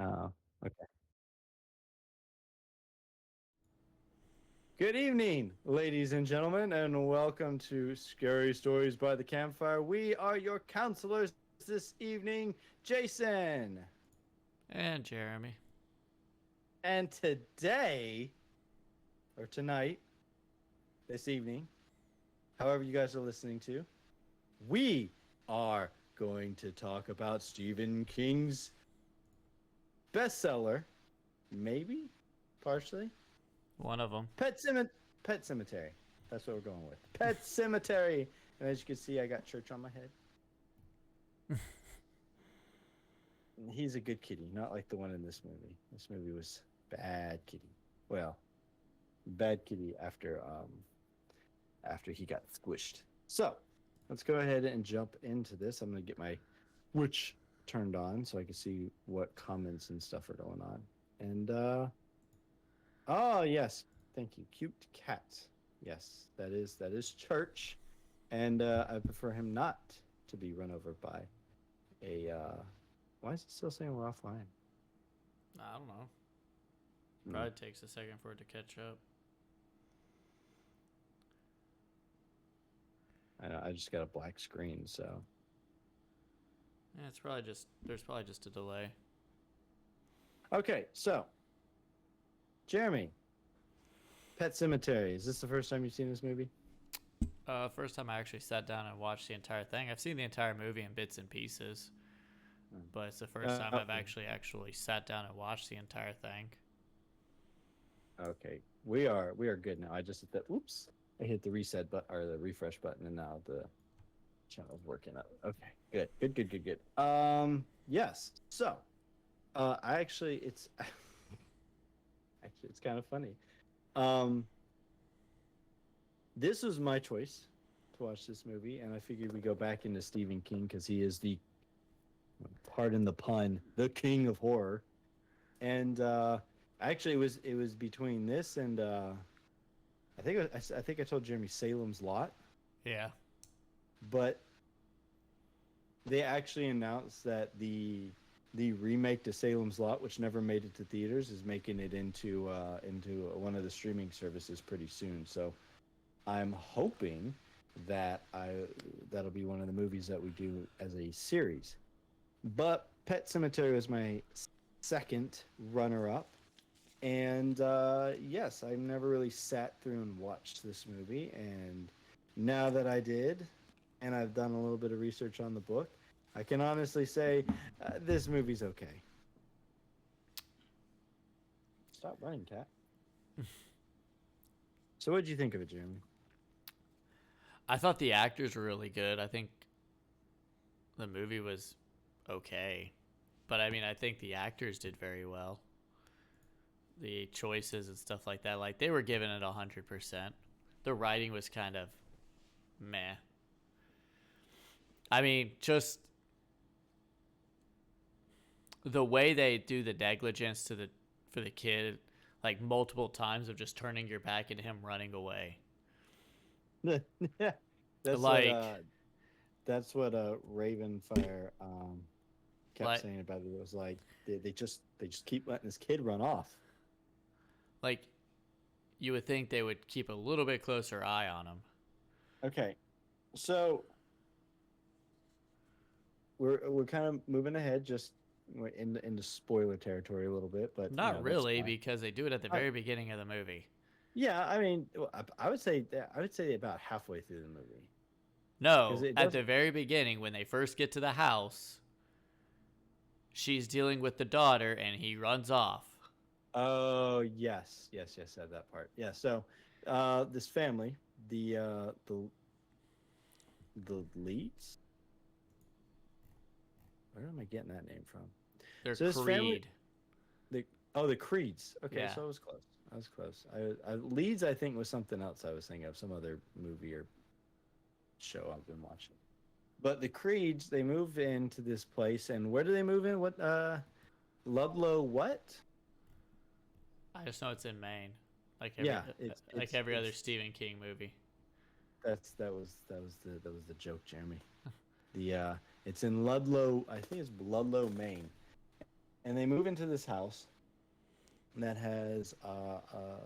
Oh, okay. Good evening, ladies and gentlemen, and welcome to Scary Stories by the Campfire. We are your counselors this evening, Jason. And Jeremy. And today, or tonight, this evening, however you guys are listening to, we are going to talk about Stephen King's bestseller, maybe, partially, One of them. Pet Cement Pet Cemetery. That's what we're going with. Pet Cemetery. And as you can see, I got church on my head. He's a good kitty, not like the one in this movie. This movie was bad kitty. Well, bad kitty after he got squished. So let's go ahead and jump into this. I'm gonna get my Twitch turned on so I can see what comments and stuff are going on. And oh yes, thank you. Cute cat. Yes, that is church. And I prefer him not to be run over by a why is it still saying we're offline? I don't know. Hmm. Probably takes a second for it to catch up. I know I just got a black screen, so Yeah, it's probably just there's probably just a delay. okay. So Jeremy, Pet Cemetery. Is this the first time you've seen this movie? First time I actually sat down and watched the entire thing. I've seen the entire movie in bits and pieces, Hmm. but it's the first time I've Okay. actually sat down and watched the entire thing. Okay. We are good now. I just hit the oops. I hit the reset button or the refresh button, and now the channel's working up. Okay. Good. Good. Good. Good. Good. Yes. So, I actually, it's actually it's kind of funny. Um, this was my choice to watch this movie, and I figured we go back into Stephen King because he is the, pardon the pun, the king of horror. And actually, it was between this and I think I told Jeremy Salem's Lot, Yeah. but they actually announced that the remake to Salem's Lot, which never made it to theaters, is making it into one of the streaming services pretty soon. So I'm hoping that I that'll be one of the movies that we do as a series. But Pet Cemetery was my second runner-up, and yes, I've never really sat through and watched this movie. And now that I did, and I've done a little bit of research on the book, I can honestly say this movie's okay. Stop running, cat. So, what did you think of it, Jeremy? I thought the actors were really good. I think the movie was okay. But I mean, I think the actors did very well. The choices and stuff like that, like they were giving it 100%. The writing was kind of meh. I mean, just the way they do the negligence to the for the kid, like multiple times of just turning your back and him running away. Yeah, that's what Like, uh that's what Ravenfire kept like, saying about it. It was like they just keep letting this kid run off. like you would think they would keep a little bit closer eye on him. Okay, so we're kind of moving ahead, just we're into spoiler territory a little bit, but Not that's really, fine. because they do it at the I, very beginning of the movie. yeah, I mean, well, I would say that I would say about halfway through the movie because No, it at the doesn't. very beginning, when they first get to the house, she's dealing with the daughter and he runs off. Oh yes, yes, yes, said that part. Yeah, so this family, the leads. Where am I getting that name from? Their So this family, creed. the the Creeds. Okay, Yeah. so I was close. I was close. Leeds, I think, was something else I was thinking of, some other movie or show I've been watching. But the Creeds, they move into this place, and where do they move in? What Ludlow? What? I just know it's in Maine. Yeah, Like every other Stephen King movie. that was the joke, Jeremy. The it's in Ludlow. I think it's Ludlow, Maine. and they move into this house that has a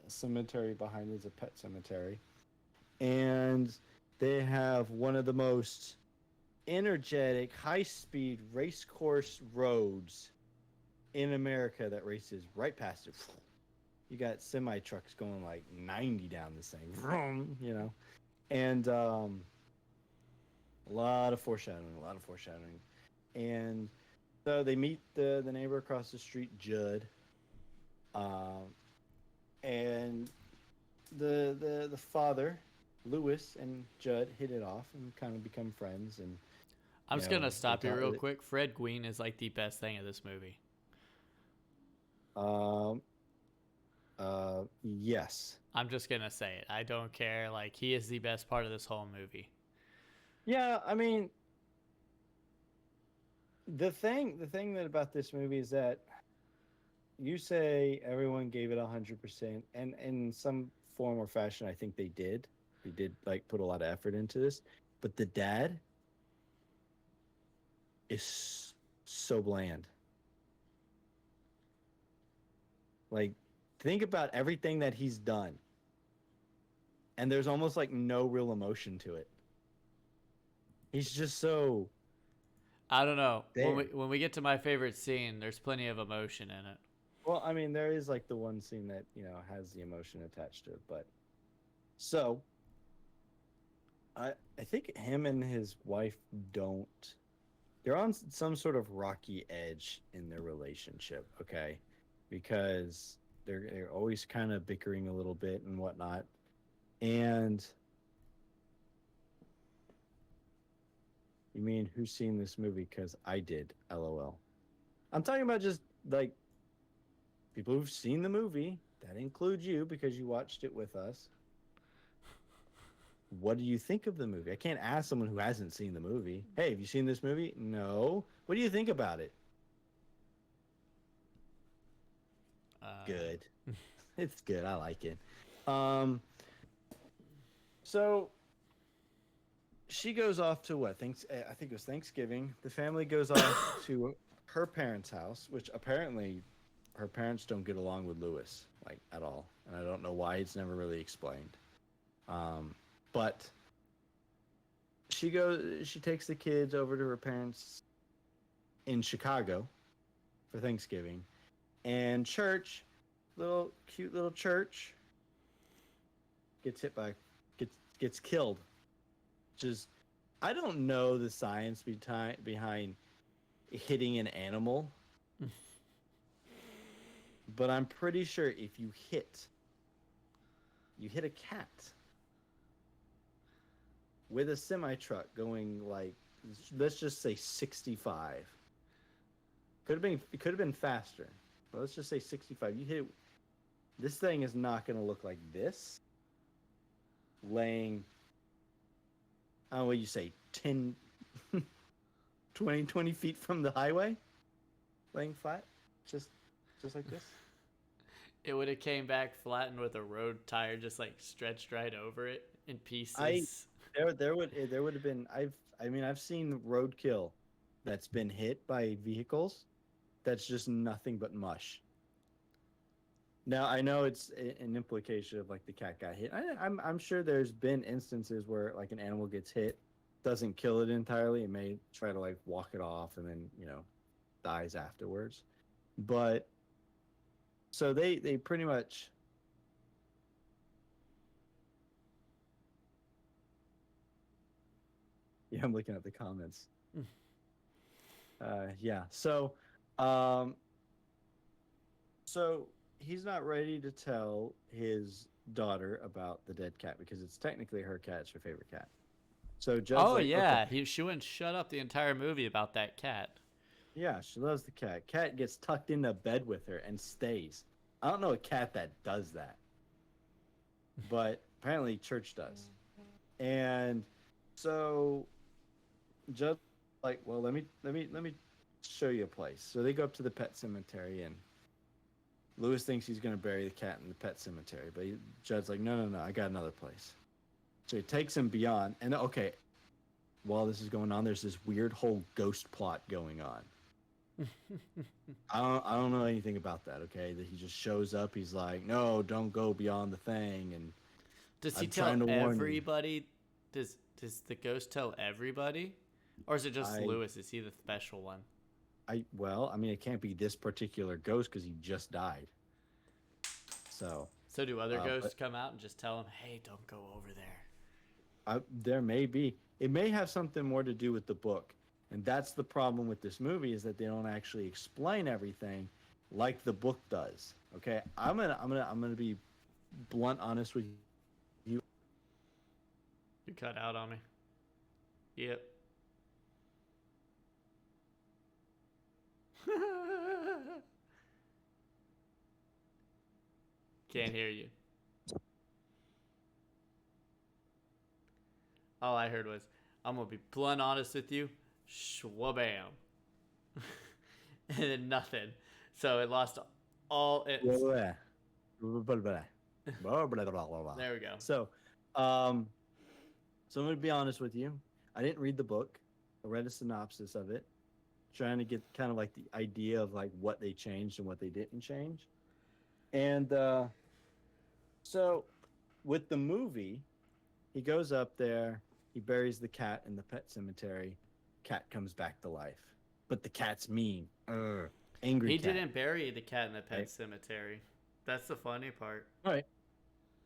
cemetery behind it, a pet cemetery, and they have one of the most energetic, high-speed race course roads in America that races right past it. You got semi trucks going like 90 down this thing, vroom, and a lot of foreshadowing, a lot of foreshadowing, and so they meet the neighbor across the street, Judd, um, and the father, Lewis, and Judd hit it off and kind of become friends, and I'm just gonna they stop you talk. real quick. Fred Gwynn is like the best thing of this movie. Um, yes, I'm just gonna say it. I don't care. Like he is the best part of this whole movie. yeah. I mean, the thing that about this movie is that you say everyone gave it 100%, and in some form or fashion, I think they did. They did like put a lot of effort into this, but the dad is so bland. Like, think about everything that he's done, and there's almost like no real emotion to it. He's just so I don't know. there. When we get to my favorite scene, there's plenty of emotion in it. Well, I mean, there is like the one scene that has the emotion attached to it, but so I think him and his wife don't. They're on some sort of rocky edge in their relationship, okay? Because they're always kind of bickering a little bit and whatnot. And you mean who's seen this movie? Because I did, LOL. I'm talking about just like people who've seen the movie. That includes you because you watched it with us. What do you think of the movie? I can't ask someone who hasn't seen the movie. Hey, have you seen this movie? No. What do you think about it? Good. It's good. I like it. Um, so she goes off to what? I think it was Thanksgiving. The family goes off to her parents' house, which apparently her parents don't get along with Lewis like at all, and I don't know why. It's never really explained. But she takes the kids over to her parents in Chicago for Thanksgiving, and church, little cute little church, gets hit by gets killed. Just I don't know the science behind hitting an animal, but I'm pretty sure if you hit a cat with a semi truck going like, let's just say 65. It could have been faster. But let's just say 65. You hit this thing is not going to look like this. Laying, I don't know what you say, 10, 20 feet from the highway, laying flat, just like this. It would have came back flattened with a road tire just like stretched right over it in I pieces. there would have been I've seen roadkill that's been hit by vehicles that's just nothing but mush. Now I know it's an implication of like the cat got hit. I'm sure there's been instances where like an animal gets hit, doesn't kill it entirely, it may try to like walk it off and then dies afterwards. But so they pretty much, yeah, I'm looking at the comments. Yeah. Um, so he's not ready to tell his daughter about the dead cat because it's technically her cat. It's her favorite cat. So Judd's Oh like, okay, yeah, she wouldn't shut up the entire movie about that cat. yeah, she loves the cat. Cat gets tucked into bed with her and stays. I don't know a cat that does that, but apparently Church does. And so Judd, like, well, let me show you a place. So they go up to the pet cemetery, and Lewis thinks he's going to bury the cat in the pet cemetery, but Judd's like, no, no, no, I got another place. So he takes him beyond, and okay, while this is going on, there's this weird whole ghost plot going on. I don't know anything about that. Okay, that he just shows up. He's like, no, don't go beyond the thing, and Does he I'm tell trying to warn you. everybody? Does the ghost tell everybody, or is it just I Lewis? Is he the special one? well, I mean, it can't be this particular ghost because he just died. So, So do other but ghosts come out and just tell him, "Hey, don't go over there"? there may be. It may have something more to do with the book, and that's the problem with this movie is that they don't actually explain everything like the book does. Okay, I'm gonna be blunt, honest with you. You cut out on me. Yep. Can't hear you. All I heard was, "I'm gonna be blunt honest with you." Schwabam. And then nothing. So it lost all its. Blah, blah, blah, blah, blah, blah, blah, blah. There we go. So, um, so I'm gonna be honest with you. I didn't read the book. I read a synopsis of it, trying to get kind of like the idea of like what they changed and what they didn't change. And so with the movie, he goes up there, he buries the cat in the pet cemetery. Cat comes back to life, but the cat's mean, angry He cat. didn't bury the cat in the pet Right. cemetery. That's the funny part. All right.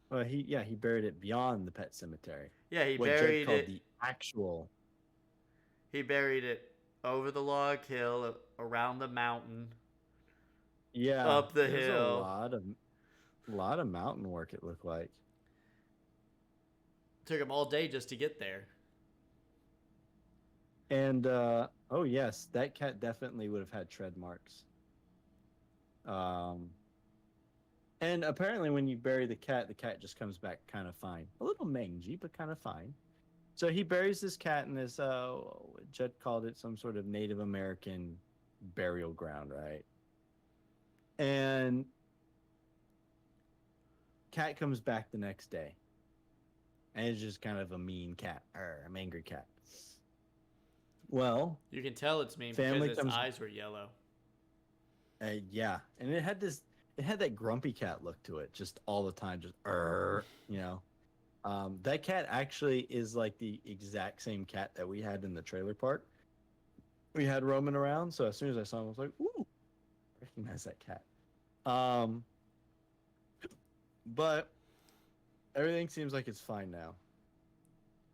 Well, he buried it beyond the pet cemetery. Yeah, he What Jed buried called it. the actual. He buried it over the log hill, around the mountain, Yeah, up the it was hill. a lot of mountain work. It looked like. Took him all day just to get there. And oh yes, that cat definitely would have had tread marks. Um, and apparently, when you bury the cat just comes back kind of fine, a little mangy, but kind of fine. So he buries this cat in this. Judd called it some sort of Native American burial ground, right? And cat comes back the next day, and it's just kind of a mean cat or an angry cat. Well, You can tell it's mean because family its comes. eyes were yellow. Yeah, and it had that grumpy cat look to it, just all the time, just you know. That cat actually is like the exact same cat that we had in the trailer park. We had roaming around, so as soon as I saw him, I was like, "Ooh, recognize that cat." Um, but everything seems like it's fine now.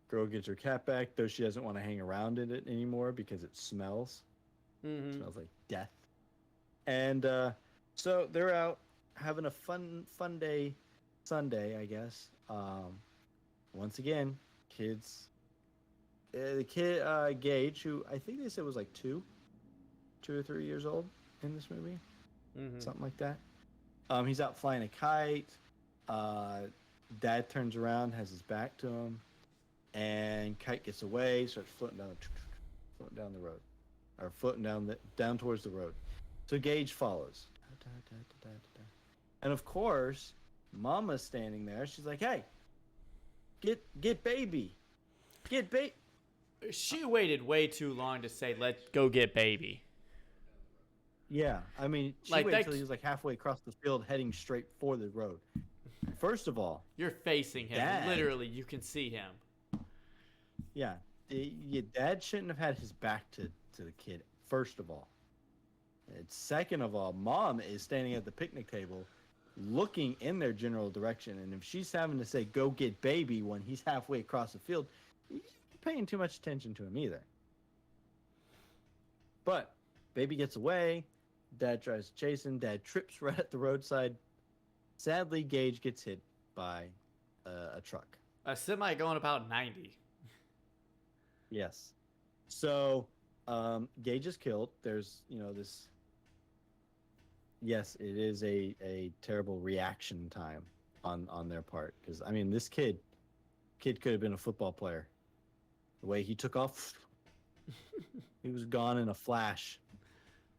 Girl gets her cat back, though she doesn't want to hang around in it anymore because it smells. It Mm-hmm. smells like death. And so they're out having a fun day, Sunday, I guess. Once again, kids. The kid Gage, who I think they said was like 2 or 3 years old in this movie, Mm-hmm. something like that. He's out flying a kite. Uh, Dad turns around, has his back to him, and kite gets away, starts floating down the road, or floating down towards the road. So Gage follows, and of course, Mama's standing there. She's like, "Hey, get baby, get baby." She waited way too long to say, "Let's go get baby." Yeah, I mean, she Like waited that, until he was like halfway across the field, heading straight for the road. First of all, you're facing him. Dad, Literally, you can see him. yeah, your dad shouldn't have had his back to the kid. First of all, and second of all, Mom is standing at the picnic table, looking in their general direction, and if she's having to say "go get baby" when he's halfway across the field, you're paying too much attention to him either. But baby gets away. Dad tries to chase him. Dad trips right at the roadside. Sadly, Gage gets hit by a truck. A semi going about 90. Yes. So Gage is killed. There's, this. Yes, it is a terrible reaction time on their part because I mean this kid could have been a football player. The way he took off, he was gone in a flash.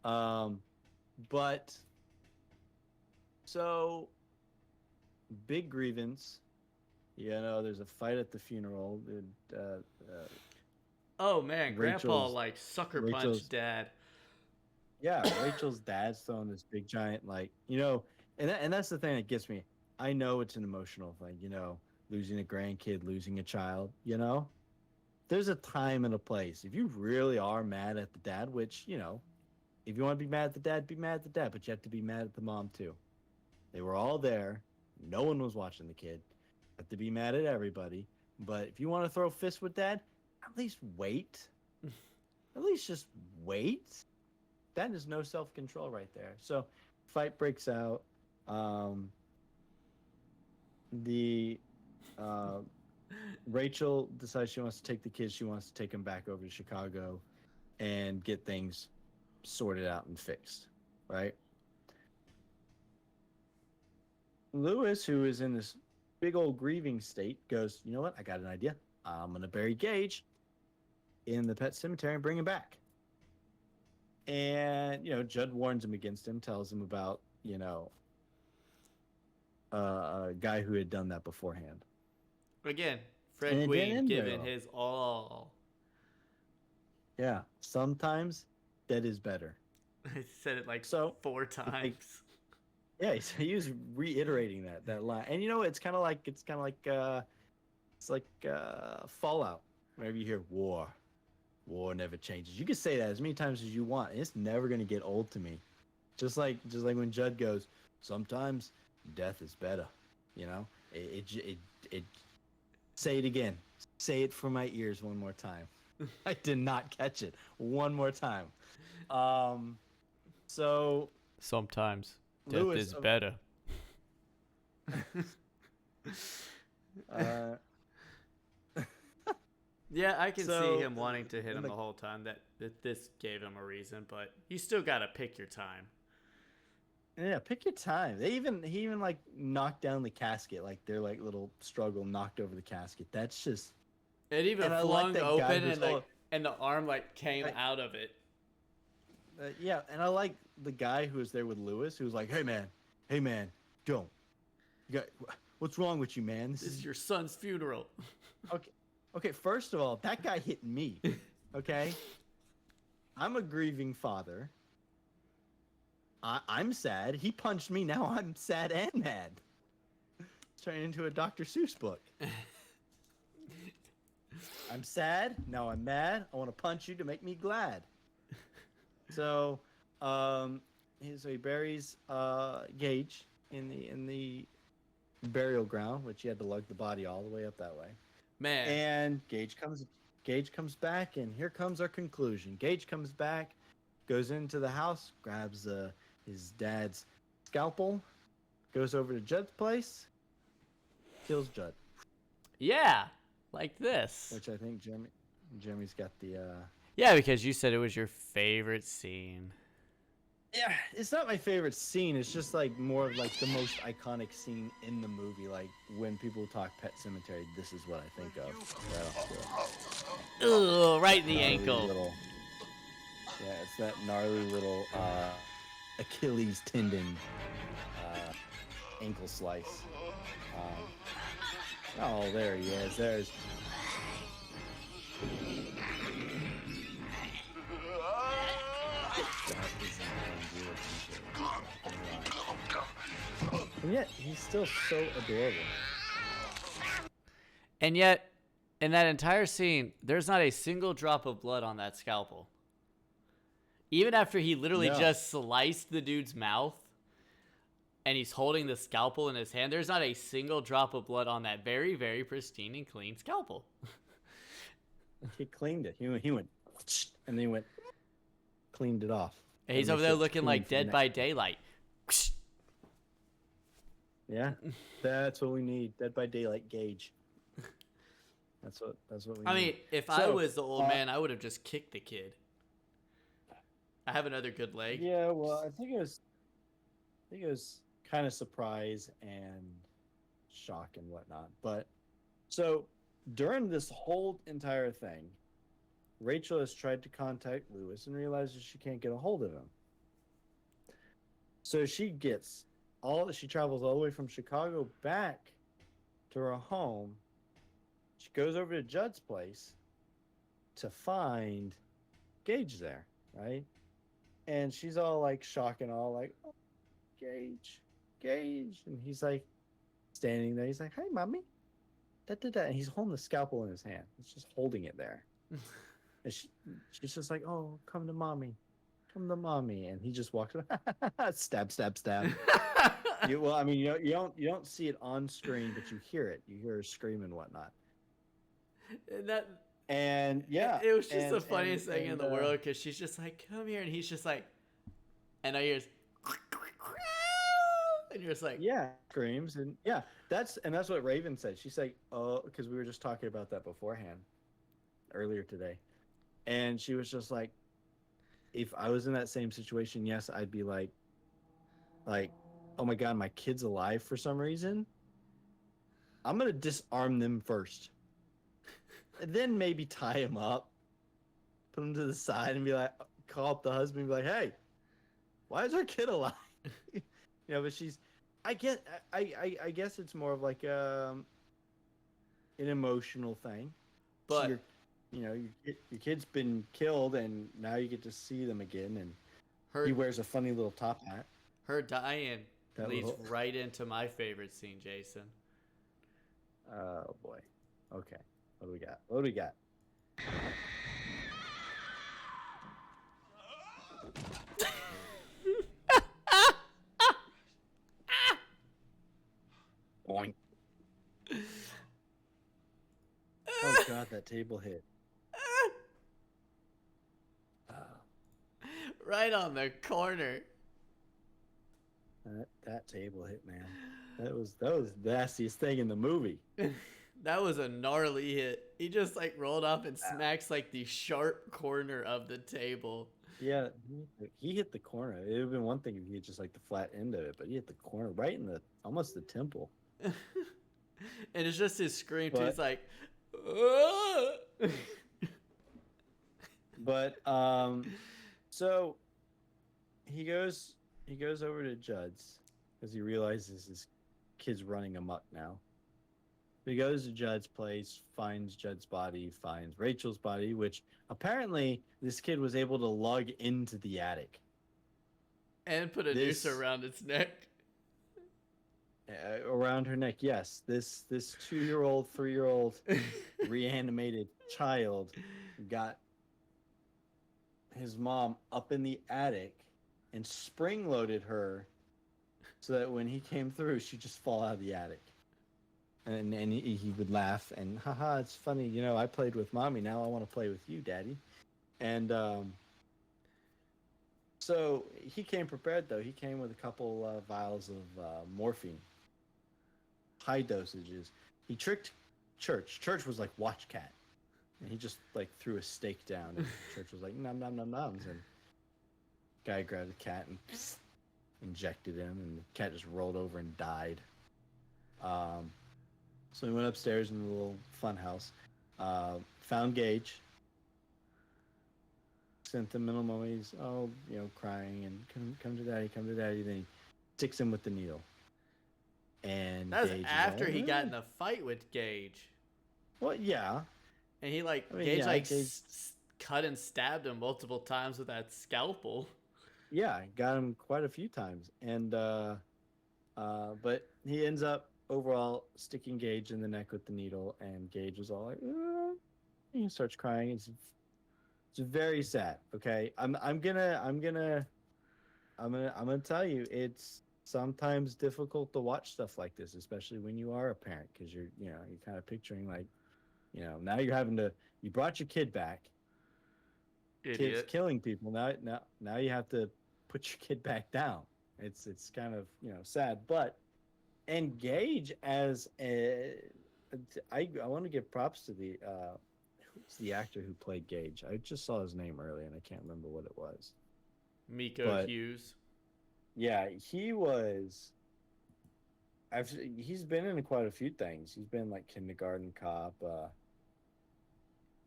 Um, but so big grievance. There's a fight at the funeral. Oh man, Grandpa Rachel's like sucker punched Rachel's Dad. yeah, Rachel's dad's throwing this big giant like, and that's the thing that gets me. I know it's an emotional thing, losing a grandkid, losing a child, There's a time and a place. If you really are mad at the dad, which, if you want to be mad at the dad, be mad at the dad, but you have to be mad at the mom too. They were all there. No one was watching the kid. Have to be mad at everybody. But if you want to throw fists with dad, at least wait. At least just wait. That is no self control right there. So, fight breaks out. Um, the uh, Rachel decides she wants to take the kids. She wants to take them back over to Chicago and get things sorted out and fixed. Right. Lewis, who is in this big old grieving state, goes, "You know what? I got an idea. I'm gonna bury Gage in the pet cemetery and bring him back." And Judd warns him against him, tells him about a guy who had done that beforehand. Again, And Fred it didn't Gwynn end very giving well. his all. Yeah, sometimes that is better. I said it like So, 4 times. like, yeah, he was reiterating that line, and it's like Fallout. Whenever you hear war never changes. You can say that as many times as you want, and it's never gonna get old to me. Just like when Judd goes, sometimes death is better. It say it again. Say it for my ears one more time. I did not catch it. One more time. Um, so Sometimes death Lewis, is better. uh, Yeah, I can see so him wanting to hit then him the whole time. That this gave him a reason, but you still gotta pick your time. yeah, pick your time. He even like knocked down the casket, like their like little struggle knocked over the casket. That's just, It even and I like flung that guy open who's and the arm like came like, out of it. yeah, and I like the guy who was there with Lewis, who was like, hey man, don't, you got, what's wrong with you, man? This is your son's funeral. Okay. Okay, first of all, that guy hit me. Okay? I'm a grieving father. I'm sad. He punched me. Now I'm sad and mad. It's turning into a Dr. Seuss book. I'm sad. Now I'm mad. I want to punch you to make me glad. So, he buries Gage in the burial ground, which he had to lug the body all the way up that way. Man, And Gage comes back, and here comes our conclusion. Gage comes back, goes into the house, grabs his dad's scalpel, goes over to Judd's place, kills Judd. yeah, like this. Which I think Jeremy's got the. Yeah, because you said it was your favorite scene. Yeah, it's not my favorite scene. It's just like more of like the most iconic scene in the movie. Like when people talk Pet Sematary, this is what I think of. Right off Ugh, right in the gnarly ankle. Yeah, it's that gnarly little Achilles tendon ankle slice. Oh, there he is. There's. And yet, he's still so adorable. And yet, in that entire scene, there's not a single drop of blood on that scalpel. Even after he literally No. just sliced the dude's mouth and he's holding the scalpel in his hand, there's not a single drop of blood on that very, very pristine and clean scalpel. He cleaned it. He went, and then he went, cleaned it off. And he's That over makes there it looking clean like for the Dead by next one. Daylight. Yeah, that's what we need. Dead by Daylight Gage. That's what we need. I mean, if I was the old man, I would have just kicked the kid. I have another good leg. Yeah, well, I think it was kind of surprise and shock and whatnot. But so during this whole entire thing, Rachel has tried to contact Lewis and realizes she can't get a hold of him. So she travels all the way from Chicago back to her home. She goes over to Judd's place to find Gage there, right? and she's all like shock and all like, oh, Gage, Gage, and he's like standing there. He's like, "Hi, mommy." Da, da, da. And he's holding the scalpel in his hand. He's just holding it there. And she's just like, "Oh, come to mommy, come to mommy." And he just walks, stab, stab, stab. Well, I mean, you don't see it on screen, but you hear it. You hear her scream and whatnot. And that And yeah, it was just the and and funniest thing in and the world because she's just like, "Come here," and he's just like, and I hear, and you're just like, yeah, screams and yeah, that's what Raven said. She's like, "Oh," because we were just talking about that beforehand earlier today, and she was just like, "If I was in that same situation, yes, I'd be like, oh my god, my kid's alive for some reason. I'm gonna disarm them first, and then maybe tie him up, put him to the side, and be like, call up the husband, and be like, hey, why is our kid alive?" But she's, I get, I guess it's more of like an emotional thing. Your, but your kid's been killed, and now you get to see them again, and he her wears a funny little top hat. her dying That leads little, right into my favorite scene, Jason. oh boy, okay, what do we got? What do we got? Boing. Oh god, that table hit. Uh, Right on the corner. that table hit, man. That was the nastiest thing in the movie. That was a gnarly hit. He just like rolled up and Ah. smacks like the sharp corner of the table. Yeah, he hit the corner. It would have been one thing if he hit just like the flat end of it, but he hit the corner right in the almost the temple. And it's just his scream too. He's But like, "Ah!" but so he goes over to Judd's because he realizes his kid's running amok now. He goes to Judd's place, finds Judd's body, finds Rachel's body, which apparently this kid was able to lug into the attic. And put a noose This around its neck. around her neck, yes. This 2-year-old, 3-year-old reanimated child got his mom up in the attic and spring loaded her so that when he came through, she'd just fall out of the attic. And he would laugh and haha, it's funny, I played with mommy, now I want to play with you, daddy. And so he came prepared though. He came with a couple vials of morphine, high dosages. He tricked Church. Church was like, watch cat, and he just like threw a steak down, and Church was like, nom nom nom noms, and guy grabbed the cat and injected him, and the cat just rolled over and died. Um, so he went upstairs in the little fun house, found Gage, sent him in a moment. He's crying and come to daddy, come to daddy. Then he sticks him with the needle, and That was Gage after is he all, got in a fight with Gage. well, yeah. And he like, I mean, Gage yeah, like Gage, cut and stabbed him multiple times with that scalpel. yeah, got him quite a few times, and but he ends up overall sticking Gage in the neck with the needle, and Gage is all like, he starts crying. It's very sad. Okay, I'm gonna tell you, it's sometimes difficult to watch stuff like this, especially when you are a parent, because you're kind of picturing like, now you brought your kid back, kid's Idiot. killing people. Now you have to put your kid back down. It's kind of sad, but engage as a. I want to give props to who's the actor who played Gage. I just saw his name earlier and I can't remember what it was. Miko But Hughes. yeah, he was. He's been in quite a few things. He's been like Kindergarten Cop.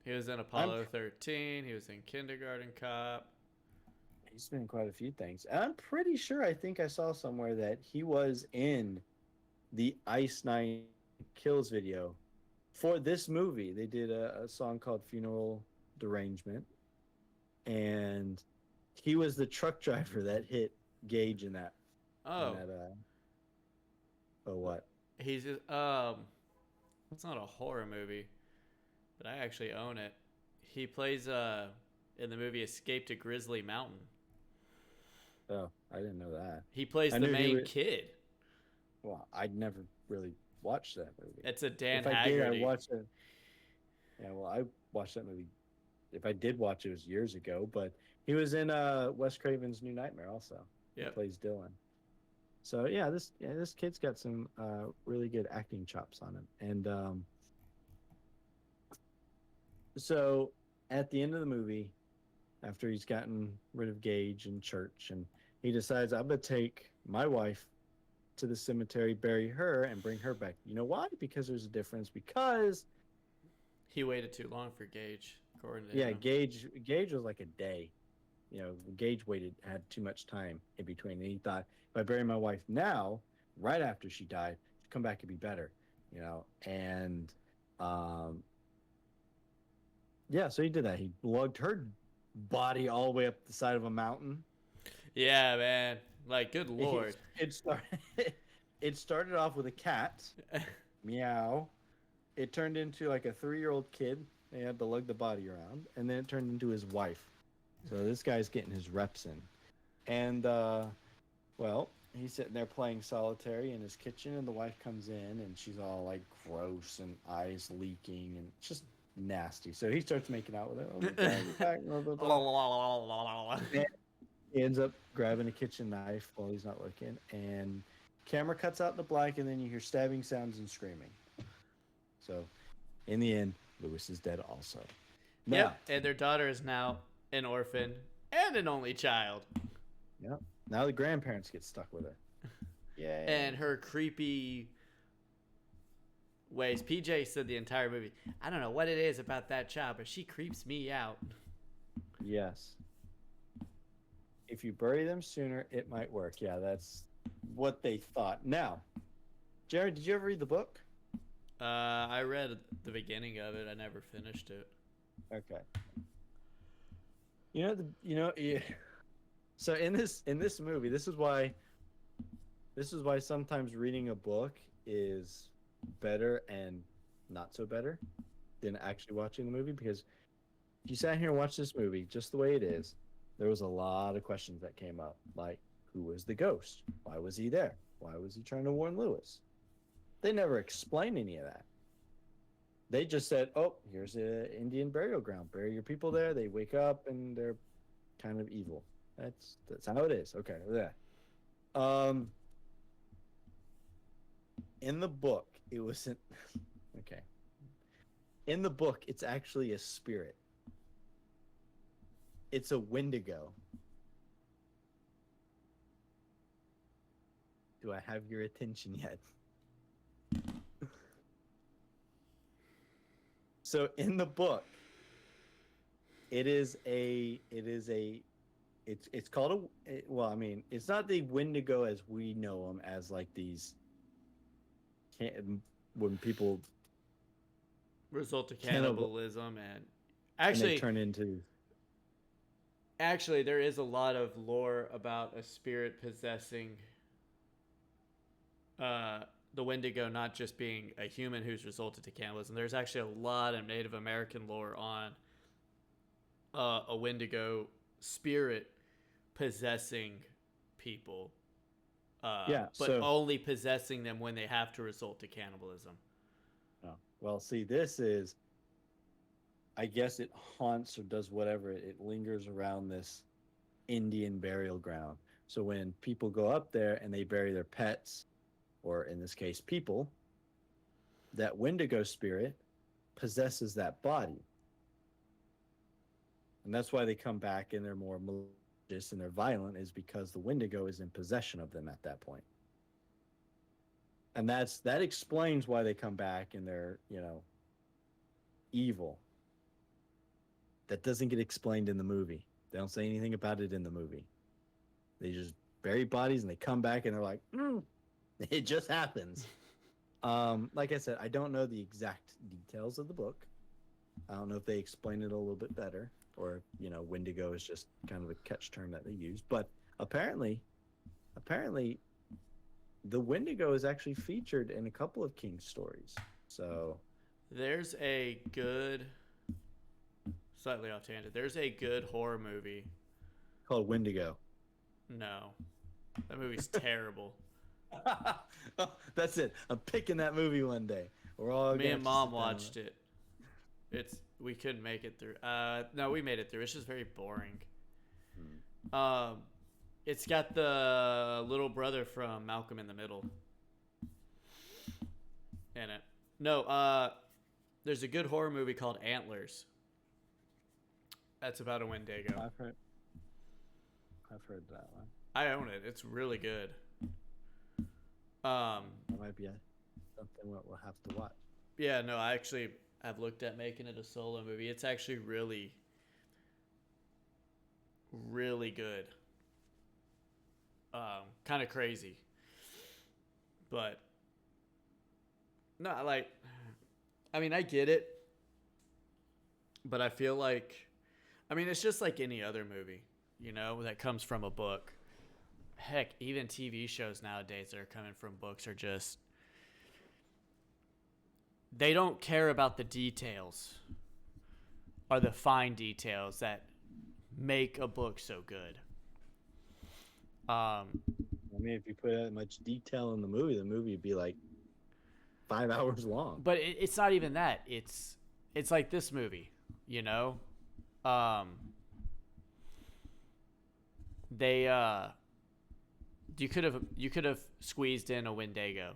He was in I'm Apollo 13. He was in Kindergarten Cop. He's been in quite a few things. And I'm pretty sure. I think I saw somewhere that he was in the Ice Nine Kills video for this movie. They did a song called "Funeral Derangement," and He was the truck driver that hit Gage in Oh, that oh what? he's just, it's not a horror movie, but I actually own it. He plays in the movie Escape to Grizzly Mountain. Oh, I didn't know that. He plays I the knew he main would. kid. Well, I'd never really watched that movie. It's a Dan If I did, I Haggerty. watched it. Yeah, well, I watched that movie. If I did watch it, it was years ago. But he was in Wes Craven's New Nightmare also. He Yep. plays Dylan. So yeah, this kid's got some really good acting chops on him. And so at the end of the movie, after he's gotten rid of Gage in church, and he decides I'm gonna take my wife to the cemetery, bury her, and bring her back. You know why? Because there's a difference. Because He waited too long for Gage, according to yeah, him. Gage was like a day. You know, Gage had too much time in between, and he thought if I bury my wife now, right after she died, she'd come back and be better. You know, and um, yeah, so he did that. He lugged her body all the way up the side of a mountain. Yeah, man. Like, good It, lord. it started. It started off with a cat, meow. It turned into like a 3-year-old kid. They had to lug the body around, and then it turned into his wife. So this guy's getting his reps in, and well, he's sitting there playing solitary in his kitchen, and the wife comes in, and she's all like gross and eyes leaking, and just nasty. So he starts making out with her. Oh my god, you're back, blah, blah, blah. And he ends up grabbing a kitchen knife while he's not looking, and camera cuts out in the black, and then you hear stabbing sounds and screaming. So in the end, Lewis is dead also. Now, Yep, and their daughter is now an orphan and an only child. yeah, now the grandparents get stuck with her. And Yay. her creepy ways. PJ said the entire movie, I don't know what it is about that child, but she creeps me out. Yes. If you bury them sooner, it might work. Yeah, that's what they thought. Now, Jared, did you ever read the book? I read the beginning of it. I never finished it. Okay. Yeah. So in this movie, this is why sometimes reading a book is better and not so better than actually watching the movie, because if you sat here and watched this movie just the way it is, there was a lot of questions that came up, like who was the ghost? Why was he there? Why was he trying to warn Lewis? They never explained any of that. They just said, "Oh, here's an Indian burial ground. Bury your people there. They wake up and they're kind of evil." That's how it is. Okay, yeah. Um, in the book, it wasn't okay. In the book, it's actually a spirit. It's a Wendigo. Do I have your attention yet? So in the book, it's called well, I mean, it's not the Wendigo as we know them, as like these when people Result to cannibal cannibalism and and they actually turn into actually there is a lot of lore about a spirit possessing uh the Wendigo not just being a human who's resulted to cannibalism. There's actually a lot of Native American lore on a Wendigo spirit possessing people, yeah. but So only possessing them when they have to result to cannibalism. oh, well, see, this is, I guess it haunts or does whatever, it lingers around this Indian burial ground. So when people go up there and they bury their pets, or in this case, people, that Wendigo spirit possesses that body. And that's why they come back and they're more malicious and they're violent, is because the Wendigo is in possession of them at that point. And that explains why they come back and they're, evil. That doesn't get explained in the movie. They don't say anything about it in the movie. They just bury bodies and they come back and they're like, it just happens. Like I said, I don't know the exact details of the book. I don't know if they explain it a little bit better or Wendigo is just kind of a catch term that they use. But apparently, the Wendigo is actually featured in a couple of King's stories. So There's a good, slightly off tangent. There's a good horror movie. called Wendigo. No, that movie's terrible. Oh, that's it. I'm picking that movie one day. We're all Me gonna and have to mom sit down. watched it. We couldn't make it through. No, we made it through. It's just very boring. Um, it's got the little brother from Malcolm in the Middle in it. No, there's a good horror movie called Antlers. That's about a Wendigo. I've heard that one. I own it. It's really good. That might be something we'll have to watch. Yeah, no, I actually have looked at making it a solo movie. It's actually really, really good. Kind of crazy, but no, I mean, I get it, but I feel like, I mean, it's just like any other movie, that comes from a book. Heck, even TV shows nowadays that are coming from books are just, they don't care about the details or the fine details that make a book so good. I mean, if you put that much detail in the movie would be like 5 hours long. But it's not even that. It's like this movie, They you could have squeezed in a Wendigo.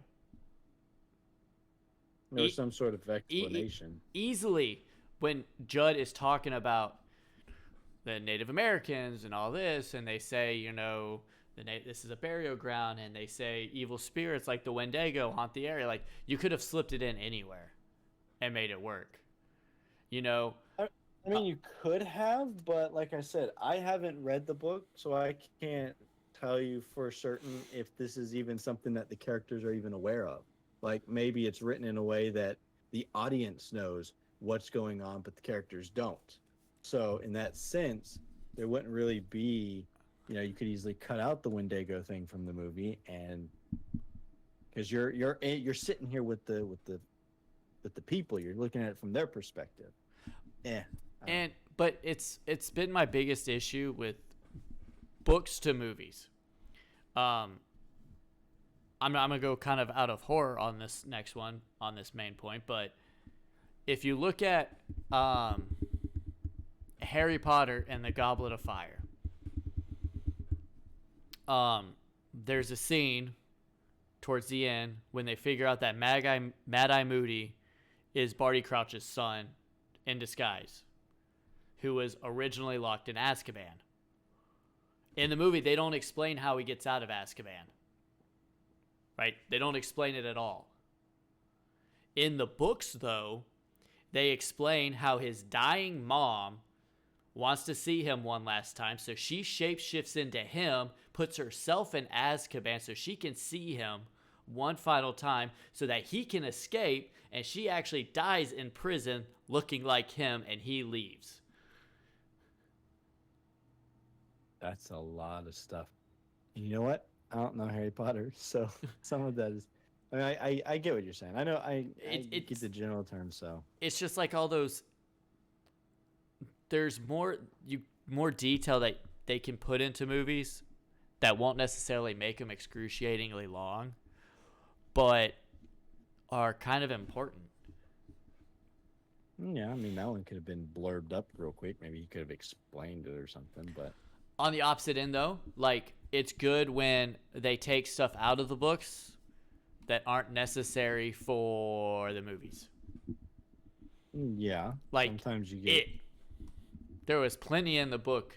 Or some sort of explanation. Easily, when Judd is talking about the Native Americans and all this, and they say, this is a burial ground, and they say evil spirits like the Wendigo haunt the area. Like, you could have slipped it in anywhere and made it work. I mean, you could have, but like I said, I haven't read the book, so I can't tell you for certain if this is even something that the characters are even aware of. Like, maybe it's written in a way that the audience knows what's going on, but the characters don't. So in that sense, there wouldn't really be, you could easily cut out the Wendigo thing from the movie, and because you're sitting here with the people, you're looking at it from their perspective. But it's been my biggest issue with books to movies. I'm gonna go kind of out of horror on this next one, on this main point, but if you look at Harry Potter and the Goblet of Fire, there's a scene towards the end when they figure out that Mad-Eye Moody is Barty Crouch's son in disguise, who was originally locked in Azkaban. In the movie, they don't explain how he gets out of Azkaban. Right? They don't explain it at all. In the books, though, they explain how his dying mom wants to see him one last time, so she shapeshifts into him, puts herself in Azkaban so she can see him one final time so that he can escape, and she actually dies in prison looking like him, and he leaves. That's a lot of stuff. You know what? I don't know Harry Potter, so some of that is. I mean, I get what you're saying. I know I get the general term. So it's just like all those. There's more detail that they can put into movies that won't necessarily make them excruciatingly long, but are kind of important. Yeah, I mean, that one could have been blurbed up real quick. Maybe he could have explained it or something, but. On the opposite end, though, like, it's good when they take stuff out of the books that aren't necessary for the movies. Yeah. Like, sometimes you get. There was plenty in the book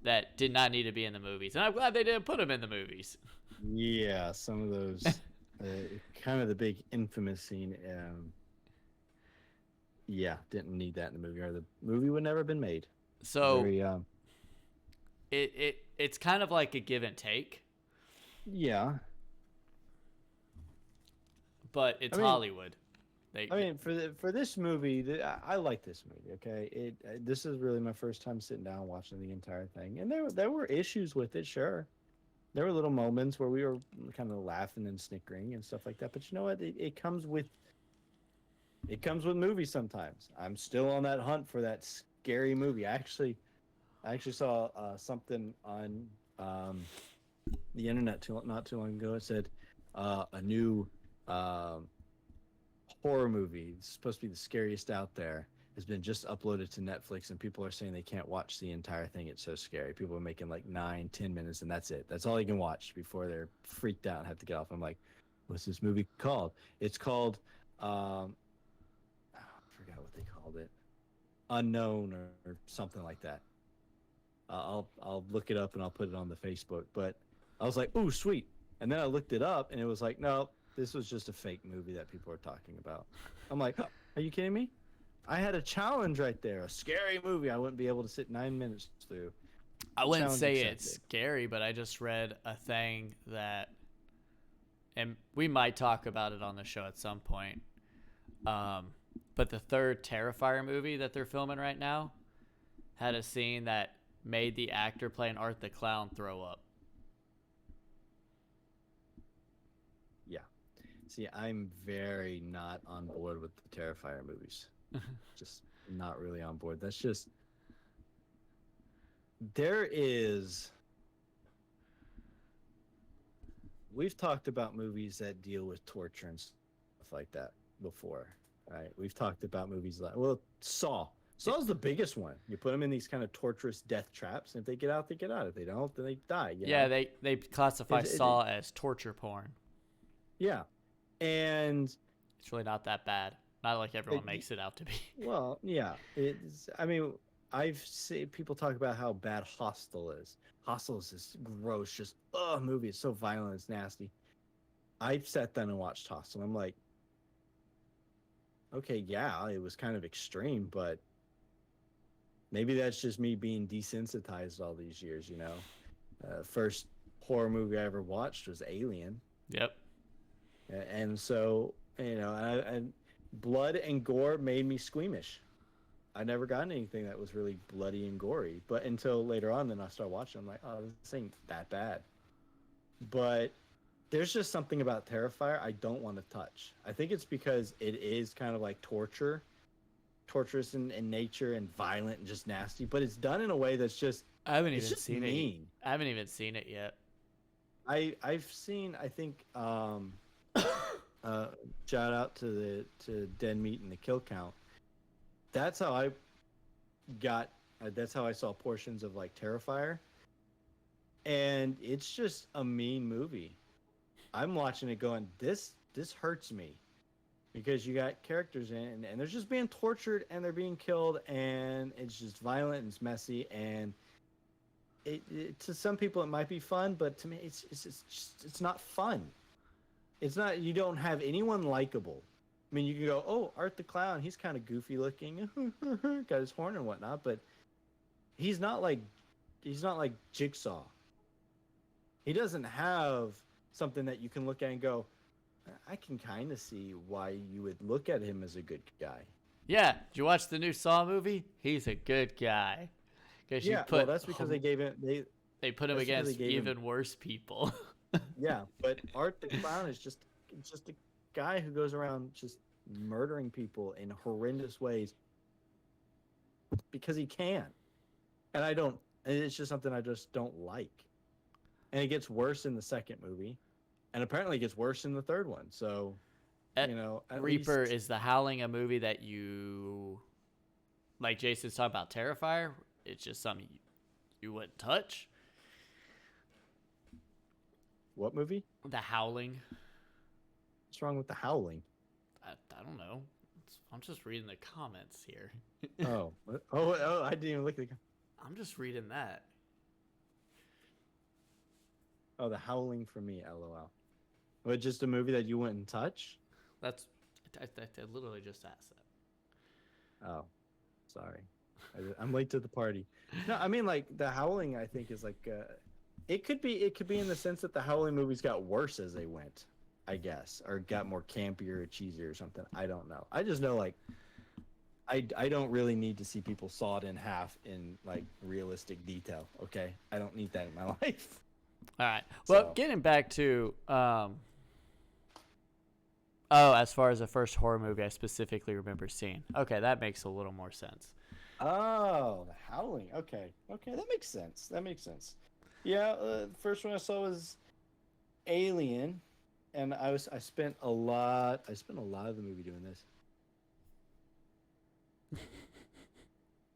that did not need to be in the movies, and I'm glad they didn't put them in the movies. Yeah, some of those. Kind of the big infamous scene. Yeah, didn't need that in the movie, or the movie would never have been made. So. Very, It's kind of like a give and take. Yeah. But it's Hollywood. They I mean, for this movie, I like this movie. Okay, this is really my first time sitting down watching the entire thing, and there were issues with it. Sure, there were little moments where we were kind of laughing and snickering and stuff like that. But you know what? It comes with movies sometimes. I'm still on that hunt for that scary movie. I actually saw something on um, the internet not too long ago. It said a new um, horror movie. It's supposed to be the scariest out there. Has been just uploaded to Netflix, and people are saying they can't watch the entire thing. It's so scary. People are making like 9, 10 minutes, and that's it. That's all they can watch before they're freaked out and have to get off. I'm like, what's this movie called? It's called I forgot what they called it, Unknown or something like that. I'll look it up and I'll put it on the Facebook. But I was like, ooh, sweet. And then I looked it up and it was like, no, this was just a fake movie that people are talking about. I'm like, oh, are you kidding me? I had a challenge right there, a scary movie I wouldn't be able to sit 9 minutes through. I wouldn't Challenge say it's accepted. scary, but I just read a thing that, and we might talk about it on the show at some point. Um, but the third Terrifier movie that they're filming right now had a scene that made the actor playing Art the Clown throw up. Yeah. See, I'm very not on board with the Terrifier movies. Just not really on board. That's just there is we've talked about movies that deal with torture and stuff like that before, right? We've talked about movies like, well, Saw. Saw's the biggest one. You put them in these kind of torturous death traps, and if they get out, they get out. If they don't, then they die. You Yeah, know, they classify Saw as torture porn. yeah, and It's really not that bad. Not like everyone it, makes it out to be. well, yeah, it's. I mean, I've seen people talk about how bad Hostel is. Hostel is this gross, just movie. It's so violent, it's nasty. I've sat down and watched Hostel. I'm like, okay, yeah, it was kind of extreme, but maybe that's just me being desensitized all these years. First horror movie I ever watched was Alien, Yep. and so and blood and gore made me squeamish. I never gotten anything that was really bloody and gory, but until later on, then I started watching. I'm like, oh, this ain't that bad. But there's just something about Terrifier I don't want to touch. I think it's because it is kind of like torturous in nature and violent and just nasty, but it's done in a way that's just I haven't it's even just seen it. mean. I haven't even seen it yet. I've seen I think shout out to Dead Meat and the Kill Count. That's how I got that's how I saw portions of like Terrifier, and it's just a mean movie. I'm watching it going, this hurts me because you got characters in it, and they're just being tortured and they're being killed, and it's just violent and it's messy, and to some people it might be fun, but to me it's not fun. It's not. You don't have anyone likable. I mean, you can go, oh, Art the Clown, he's kind of goofy looking, got his horn and whatnot, but he's not like Jigsaw. He doesn't have something that you can look at and go, I can kind of see why you would look at him as a good guy. Yeah, did you watch the new Saw movie? He's a good guy. Because you Yeah, well, put that's because they gave him they put him that's because they against gave him even worse people. yeah, but Art the Clown is just a guy who goes around just murdering people in horrendous ways because he can. And I don't and it's just something I just don't like. And it gets worse in the second movie, and apparently it gets worse in the third one. So, at Reaper least is the Howling a movie that you like Jason's talking about Terrifier? It's just something you wouldn't touch. what movie? The Howling. What's wrong with the Howling? I don't know. I'm just reading the comments here. Oh, I didn't even look at the. I'm just reading that. Oh, the Howling for me, LOL. But just a movie that you wouldn't touch? That's I literally just asked that. Oh, sorry. I'm late to the party. No, I mean like the Howling. I think is like it could be in the sense that the Howling movies got worse as they went. I guess, or got more campier or cheesier or something. I don't know. I just know like I don't really need to see people sawed in half in like realistic detail. Okay, I don't need that in my life. All right. Well, So, getting back to oh, as far as the first horror movie I specifically remember seeing. Okay, that makes a little more sense. oh, the Howling. Okay, okay, that makes sense. That makes sense. Yeah, the first one I saw was Alien, and I spent a lot of the movie doing this,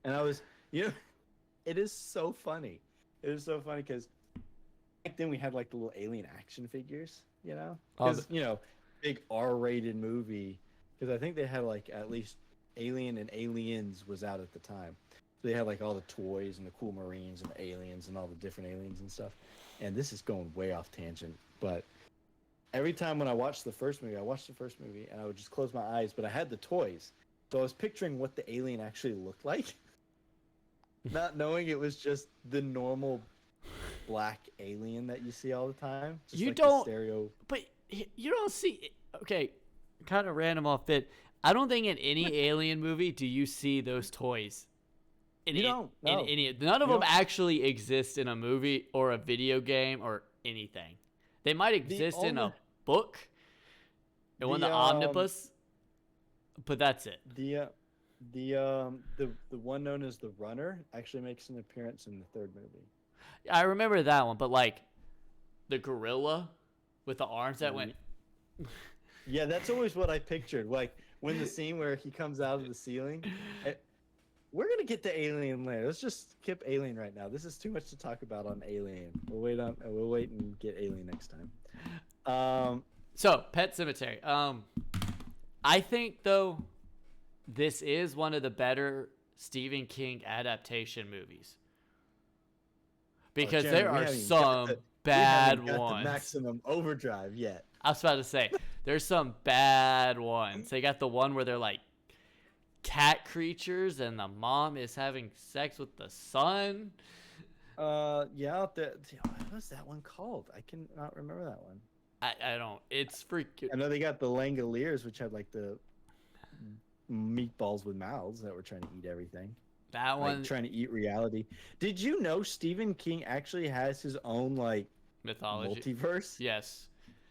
and I was you know it is so funny. It is so funny because back then we had like the little alien action figures, Oh, because big R-rated movie. Because I think they had like at least Alien and Aliens was out at the time, so they had like all the toys and the cool Marines and the aliens and all the different aliens and stuff. And this is going way off tangent, but every time when I watched the first movie, I watched the first movie and I would just close my eyes, but I had the toys, so I was picturing what the alien actually looked like, not knowing it was just the normal black alien that you see all the time, just you like the don't, stereo. but you don't see. Okay, kind of random off bit. I don't think in any alien movie do you see those toys. You don't In know. any, none of You them don't. actually exist in a movie or a video game or anything. They might The exist in only a book, and one the the omnibus, but that's it. the the one known as the Runner actually makes an appearance in the third movie. I remember that one, but like the gorilla with the arms that went. Yeah, that's always what I pictured. Like when the scene where he comes out of the ceiling. We're gonna get to Alien later. Let's just skip Alien right now. This is too much to talk about on Alien. We'll wait and get Alien next time. So, Pet Cemetery. I think though this is one of the better Stephen King adaptation movies because Jeremy, there we are haven't even some we haven't bad got the ones. maximum overdrive yet. I was about to say there's some bad ones. They got the one where they're like cat creatures and the mom is having sex with the son. Yeah, what was that one called? I cannot remember that one. I don't. It's freaking. I know they got the Langoliers, which had like the meatballs with mouths that were trying to eat everything. That Like one trying to eat reality. Did you know Stephen King actually has his own like mythology. multiverse? Yes.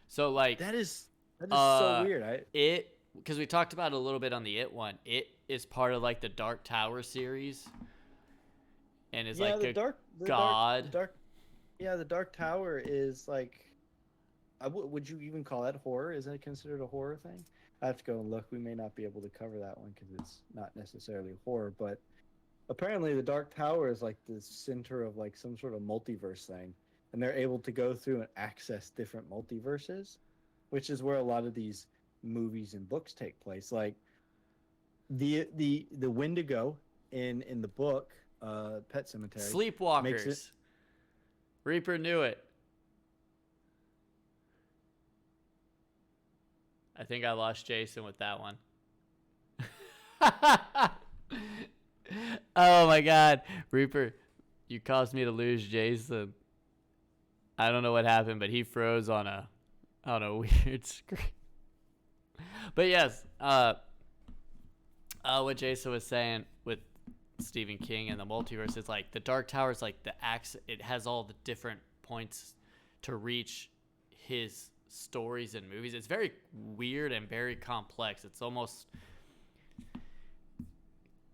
So like That is so weird. it because we talked about it a little bit on the It one. It is part of like the Dark Tower series, and is like a god. The Dark Tower is like, would you even call that horror? Is that considered a horror thing? I have to go and look. We may not be able to cover that one because it's not necessarily horror, but apparently the Dark Tower is like the center of like some sort of multiverse thing, and they're able to go through and access different multiverses, which is where a lot of these movies and books take place. Like the Wendigo in the book, Pet Semetary, Sleepwalkers. Reaper knew it. I think I lost Jason with that one. Oh my god. Reaper, you caused me to lose Jason. I don't know what happened, but he froze on a weird screen. But yes, what Jason was saying with Stephen King and the multiverse is like the Dark Tower is like the axe. It has all the different points to reach his stories and movies. It's very weird and very complex. It's almost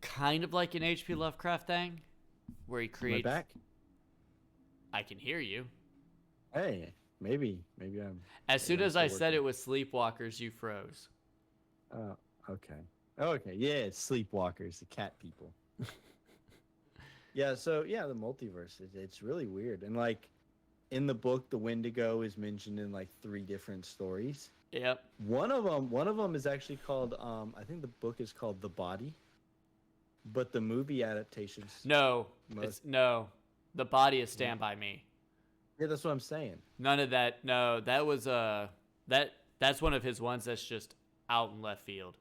kind of like an H.P. Lovecraft thing where he creates. Am I back? I can hear you. Hey, maybe I'm. As soon I'm as I still said working. it was Sleepwalkers, you froze. Oh, okay. Okay, yeah, it's Sleepwalkers, the cat people. Yeah, so yeah, the multiverse, it's really weird. And like in the book, the Wendigo is mentioned in like 3 different stories. Yep. One of them is actually called I think the book is called The Body, but the movie adaptations No, most. The Body is Stand By Me. Yeah, that's what I'm saying. None of that. No, that was that's one of his ones that's just out in left field.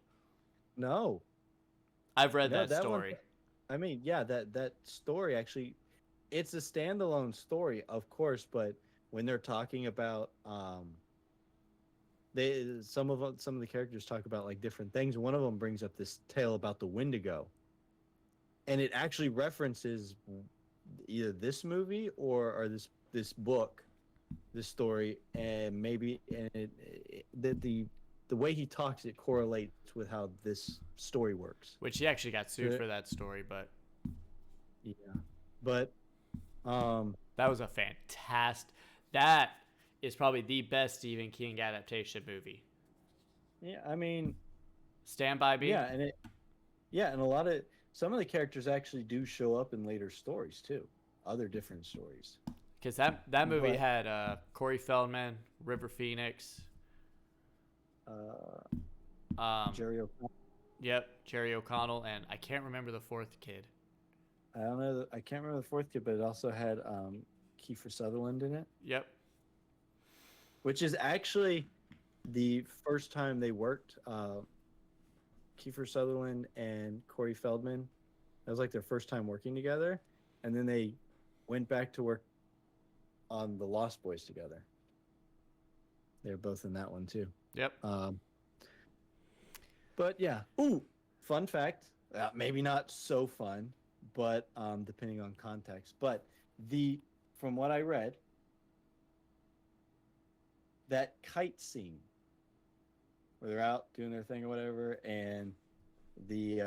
No. I've read No, that story. I mean, yeah, that story actually, it's a standalone story, of course, but when they're talking about some of the characters talk about like different things. One of them brings up this tale about the Wendigo, and it actually references either this movie or this book, this story, and maybe the way he talks, it correlates with how this story works. Which he actually got sued So, for that story, but yeah, but um, that was a fantastic. That is probably the best Stephen King adaptation movie. yeah, I mean, Stand By Me, yeah, and a lot of some of the characters actually do show up in later stories too, other different stories. because that movie But had Corey Feldman, River Phoenix, uh, um, Jerry O'Connell, yep, Jerry O'Connell, and I can't remember the fourth kid. I don't know, I can't remember the fourth kid, but it also had Kiefer Sutherland in it, Yep. which is actually the first time they worked. Kiefer Sutherland and Corey Feldman. That was like their first time working together, and then they went back to work on the Lost Boys together. They're both in that one too. Yep. But yeah. Ooh, fun fact. Maybe not so fun, but depending on context. But the from what I read, that kite scene where they're out doing their thing or whatever, and the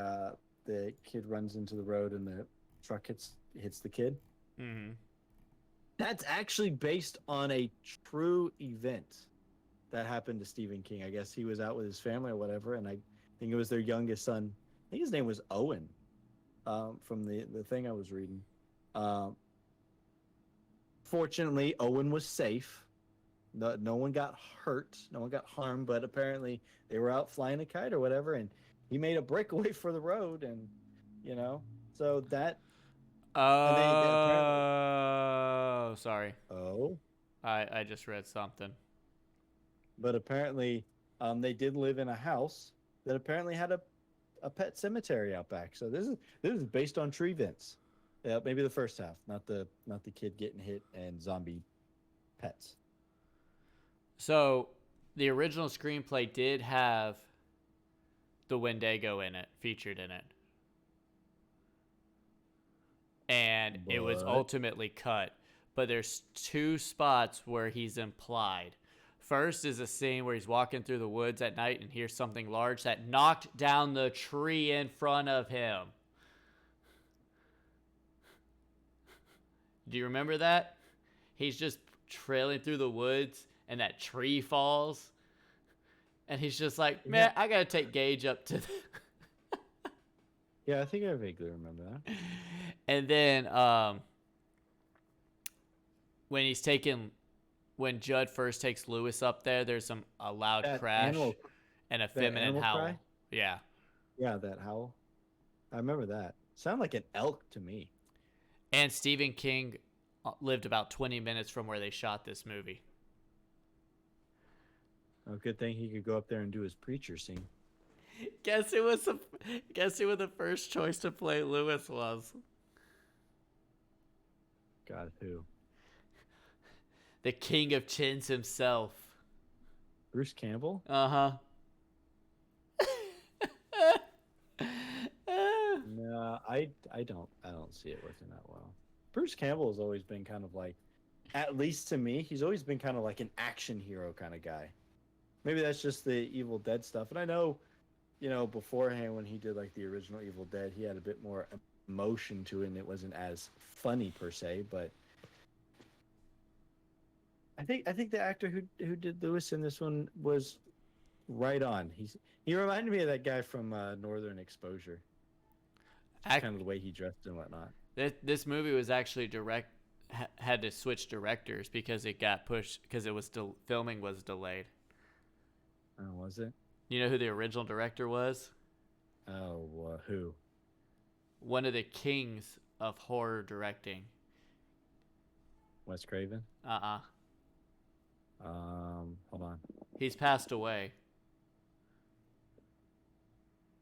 kid runs into the road and the truck hits the kid. Mm-hmm. That's actually based on a true event that happened to Stephen King. I guess he was out with his family or whatever, and I think it was their youngest son. I think his name was Owen, from the thing I was reading. Um, Fortunately, Owen was safe. No one got hurt. No one got harmed. But apparently, they were out flying a kite or whatever, and he made a breakaway for the road, and you know, so that they apparently. Oh, sorry. Oh, I just read something. but apparently, they did live in a house that apparently had a pet cemetery out back. So this is based on tree events. Yeah, maybe the first half, not the kid getting hit and zombie pets. So, the original screenplay did have the Wendigo in it, featured in it. And it was But ultimately cut. But there's two spots where he's implied. First is a scene where he's walking through the woods at night and hears something large that knocked down the tree in front of him. Do you remember that? He's just trailing through the woods and that tree falls. And he's just like, yeah, man, I gotta take Gage up to yeah, I think I vaguely remember that. And then when he's taking when Judd first takes Lewis up there, there's a loud That crash animal, and a that feminine animal cry. howl. Yeah. Yeah, that howl. I remember that. Sound like an elk to me. And Stephen King lived about 20 minutes from where they shot this movie. Oh, good thing he could go up there and do his preacher scene. Guess who the first choice to play Lewis was? God, who? The King of Chins himself. Bruce Campbell? Uh-huh. No, I don't see it working that well. Bruce Campbell has always been kind of like, at least to me, he's always been kind of like an action hero kind of guy. Maybe that's just the Evil Dead stuff. And I know, beforehand when he did like the original Evil Dead, he had a bit more emotion to it and it wasn't as funny per se, but I think the actor who did Lewis in this one was right on. He reminded me of that guy from Northern Exposure. Just kind of the way he dressed and whatnot. This movie was actually had to switch directors because it got pushed because filming was delayed. Oh, was it? You know who the original director was? Oh, who? One of the kings of horror directing. Wes Craven? Uh-uh. Hold on. He's passed away.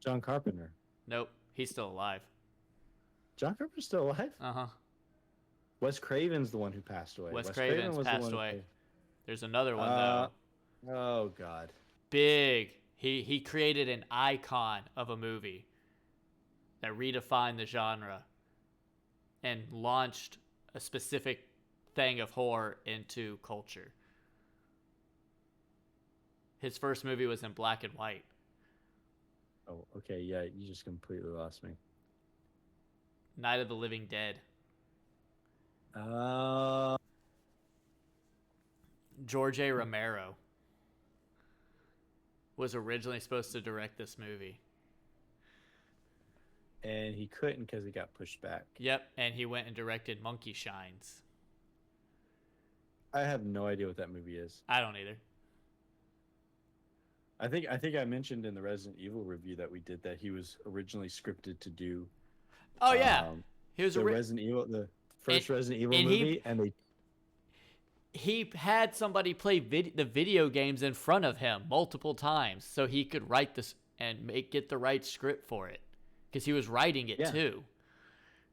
John Carpenter. Nope, he's still alive. John Carpenter's still alive? Uh-huh. Wes Craven's the one who passed away. Wes Craven Craven's was passed the one away. There's another one, uh, though. Oh God. Big. He created an icon of a movie that redefined the genre and launched a specific thing of horror into culture. His first movie was in black and white. Oh, okay. Yeah, you just completely lost me. Night of the Living Dead. Uh, George A. Romero was originally supposed to direct this movie. and he couldn't because he got pushed back. Yep, and he went and directed Monkey Shines. I have no idea what that movie is. I don't either. I think I mentioned in the Resident Evil review that we did that he was originally scripted to do Oh yeah, um he was the and, first Resident Evil and movie, and they he had somebody play the video games in front of him multiple times so he could write this and get the right script for it because he was writing it yeah too.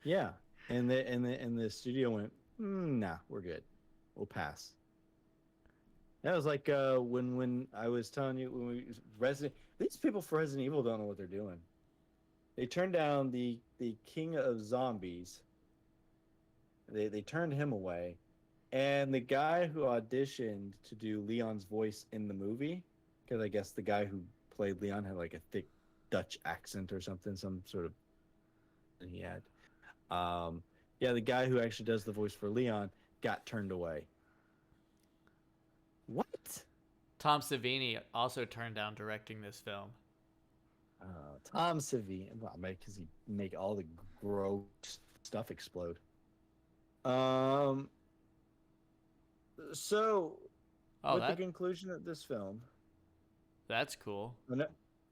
yeah, and the studio went, nah, we're good, we'll pass. That was like when I was telling you when we Resident these people for Resident Evil don't know what they're doing. They turned down the king of zombies. They turned him away, and the guy who auditioned to do Leon's voice in the movie, because I guess the guy who played Leon had like a thick Dutch accent or something, some sort of he had. Um, yeah, the guy who actually does the voice for Leon got turned away. What? Tom Savini also turned down directing this film. Tom Savini, well, because he make all the gross stuff explode. Um, so Oh, with the conclusion of this film, that's cool.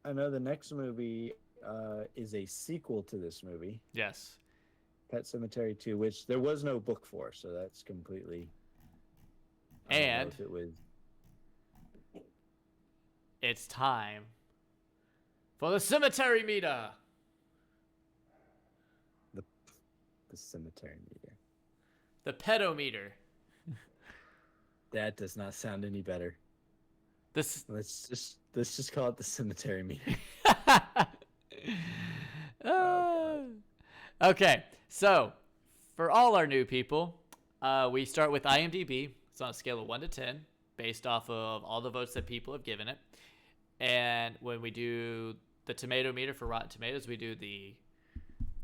I know the next movie is a sequel to this movie, Yes. Pet Semetary 2, which there was no book for, so that's completely. I don't know And if it was. it's time for the cemetery meter. the the cemetery meter. The pedometer. That does not sound any better. This Let's just call it the cemetery meter. Uh, okay, so for all our new people, we start with IMDb. It's on a scale of 1 to 10 based off of all the votes that people have given it. And when we do the tomato meter for Rotten Tomatoes, we do the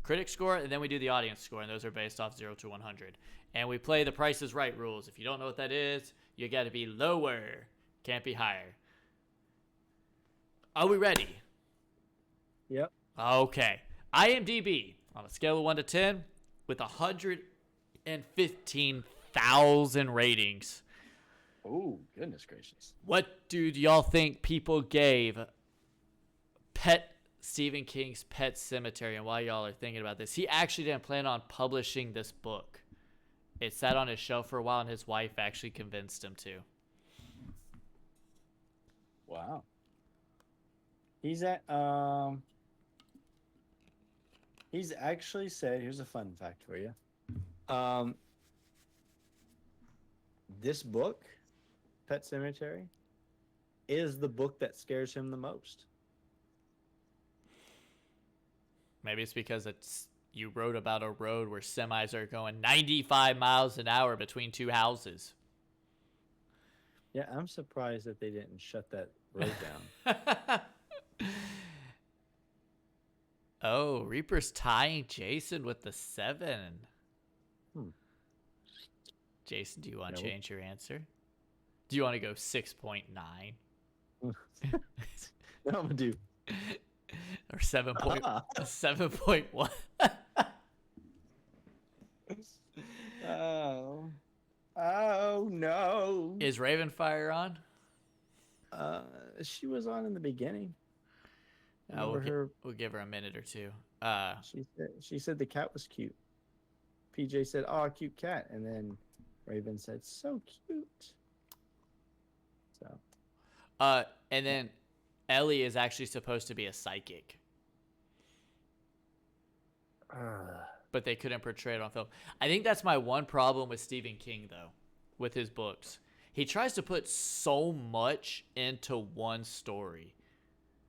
critic score and then we do the audience score, and those are based off 0 to 100. And we play the Price is Right rules. If you don't know what that is, you got to be lower, can't be higher. Are we ready? Yep. Okay. IMDb on a scale of 1 to 10 with 115,000 ratings. Oh, goodness gracious. What do y'all think people gave Stephen King's Pet Sematary, and why y'all are thinking about this? He actually didn't plan on publishing this book. It sat on his shelf for a while, and his wife actually convinced him to. Wow. He's actually said, here's a fun fact for you. This book, Pet Sematary, is the book that scares him the most. Maybe it's because you wrote about a road where semis are going 95 miles an hour between two houses. Yeah, I'm surprised that they didn't shut that road down. Oh, Reaper's tying Jason with the 7. Jason, do you want to change your answer? Do you want to go 6.9? No, I'm gonna do Or 7.1? Oh no. Is Ravenfire on? She was on in the beginning. We'll give her a minute or two. She said the cat was cute. PJ said, "Oh, cute cat," and then Raven said, "So cute." So. And then Ellie is actually supposed to be a psychic, but they couldn't portray it on film. I think that's my one problem with Stephen King, though, with his books. he tries to put so much into one story.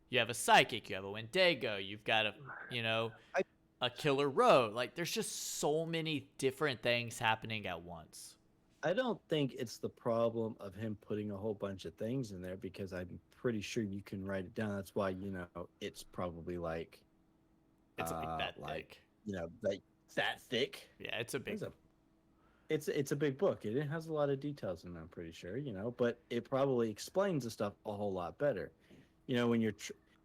You have a psychic, you have a Wendigo, you've got a, you know, I a killer road. Like there's just so many different things happening at once. I don't think it's the problem of him putting a whole bunch of things in there because I'm pretty sure you can write it down. That's why it's probably It's like that like thick. like that thick. Yeah, it's a big. It's a it's a big book. It has a lot of details in it, I'm pretty sure, but it probably explains the stuff a whole lot better. When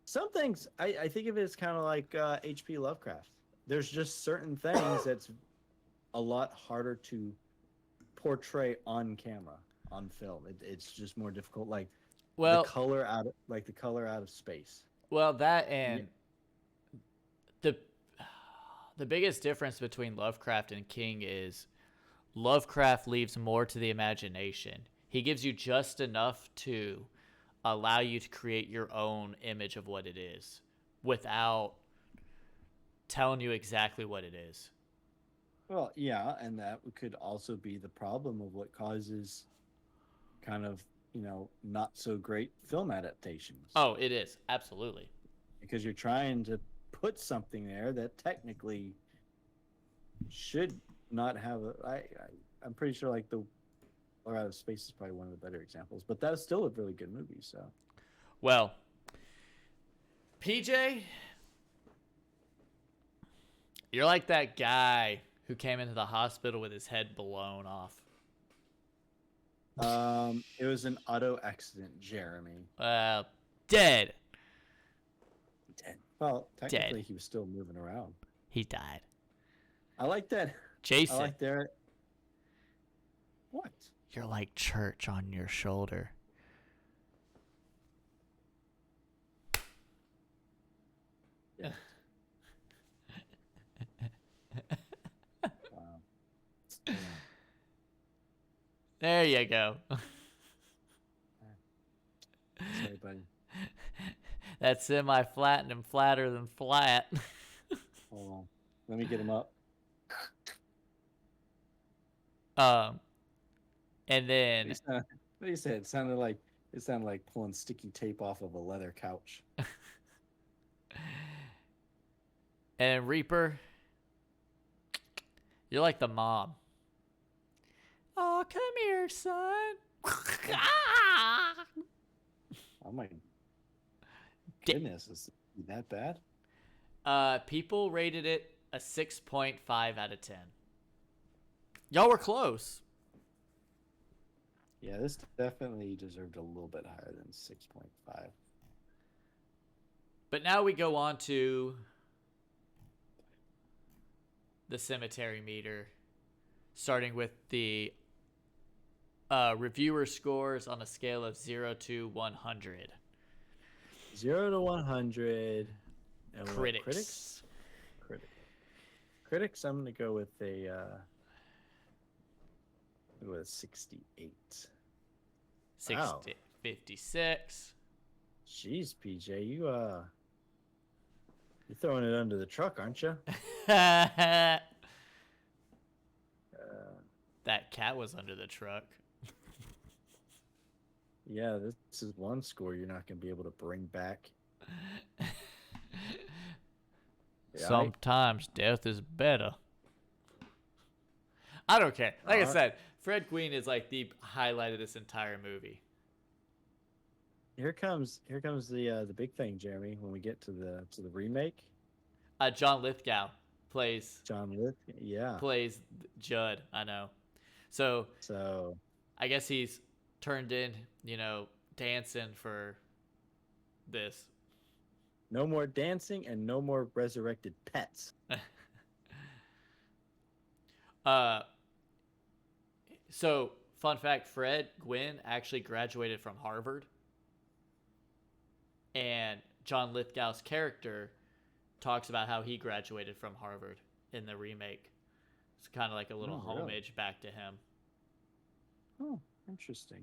some things I think of it as kind of like H.P. Lovecraft. There's just certain things that's a lot harder to portray on camera, on film. It's just more difficult, like Well, the color out of space. well, that Yeah. and the the biggest difference between Lovecraft and King is Lovecraft leaves more to the imagination. He gives you just enough to allow you to create your own image of what it is without telling you exactly what it is. Well, yeah, and that could also be the problem of what causes kind of not so great film adaptations, Oh, it is. Absolutely. because you're trying to put something there that technically should not have I'm pretty sure like the or out of space is probably one of the better examples, but that was still a really good movie. So Well, PJ, you're like that guy who came into the hospital with his head blown off. it was an auto accident, Jeremy. Uh, Dead. Dead. Well, technically Dead. he was still moving around. He died. I like that. I Jason, like that. What? you're like church on your shoulder. Yeah. Wow. Yeah. There you go. Sorry, buddy. That's semi-flat and flatter than flat. Hold on. Let me get him up. um, and What then do you say? It sounded like pulling sticky tape off of a leather couch. Reaper, you're like the mom. Oh, come here, son. Oh my Da- goodness, is it that bad? People rated it a 6.5 out of 10. Y'all were close. Yeah, this definitely deserved a little bit higher than 6.5. But now we go on to the Sematary meter, starting with the reviewer scores on a scale of 0 to 100. 0 to 100. And Critics. Critics? Critics, I'm going to go with a 68. 60, Wow. 56. Jeez, PJ, you're throwing it under the truck, aren't you? That cat was under the truck. Yeah, this is one score you're not going to be able to bring back. Yeah, Sometimes death is better. I don't care. Like I Alright. said, Fred Gwynne is like the highlight of this entire movie. Here comes the big thing, Jeremy. When we get to the remake, John Lithgow plays John Wick. Yeah. plays Judd. I know. So So I guess he's turned in, dancing for this. no more dancing and no more resurrected pets. So fun fact: Fred Gwynne actually graduated from Harvard, and John Lithgow's character talks about how he graduated from Harvard in the remake. It's kind of like a little Oh, really? homage back to him. Oh, interesting.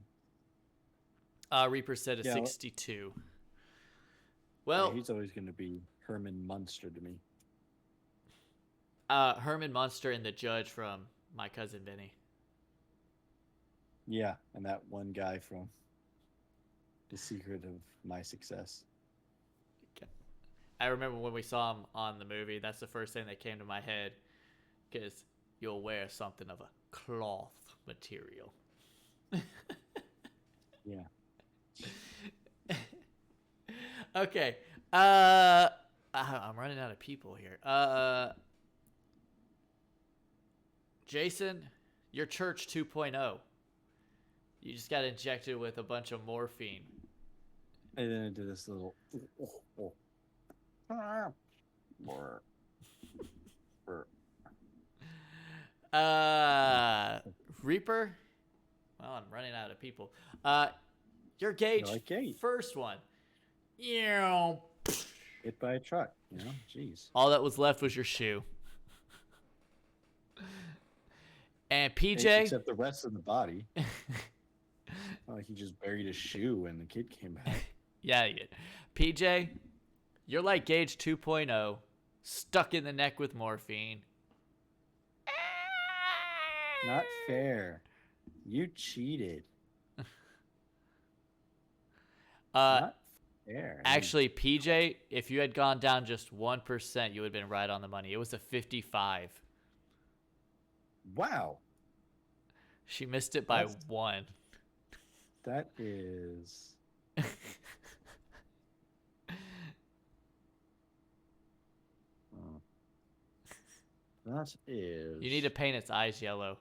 Reaper said a Yeah, 62. Yeah, Well, he's always going to be Herman Munster to me. Herman Munster and the judge from My Cousin Vinny. Yeah, and that one guy from The Secret of My Success. I remember when we saw him on the movie. That's the first thing that came to my head because you'll wear something of a cloth material. Yeah. Okay. I'm running out of people here. Jason, your church 2.0. You just got injected with a bunch of morphine. And then I did this little. Uh, Reaper. Well, I'm running out of people. Your You're gauge like, hey, first one. Yeah. hit by a truck. Jeez. All that was left was your shoe. And PJ. Except the rest of the body. Not like he just buried a shoe and the kid came back. Yeah, yeah. PJ, you're like Gauge 2.0, stuck in the neck with morphine. Not fair. You cheated. Not fair. Actually, PJ, if you had gone down just 1%, you would have been right on the money. It was a 55. Wow. She missed it by 1. That is. That is. You need to paint its eyes yellow.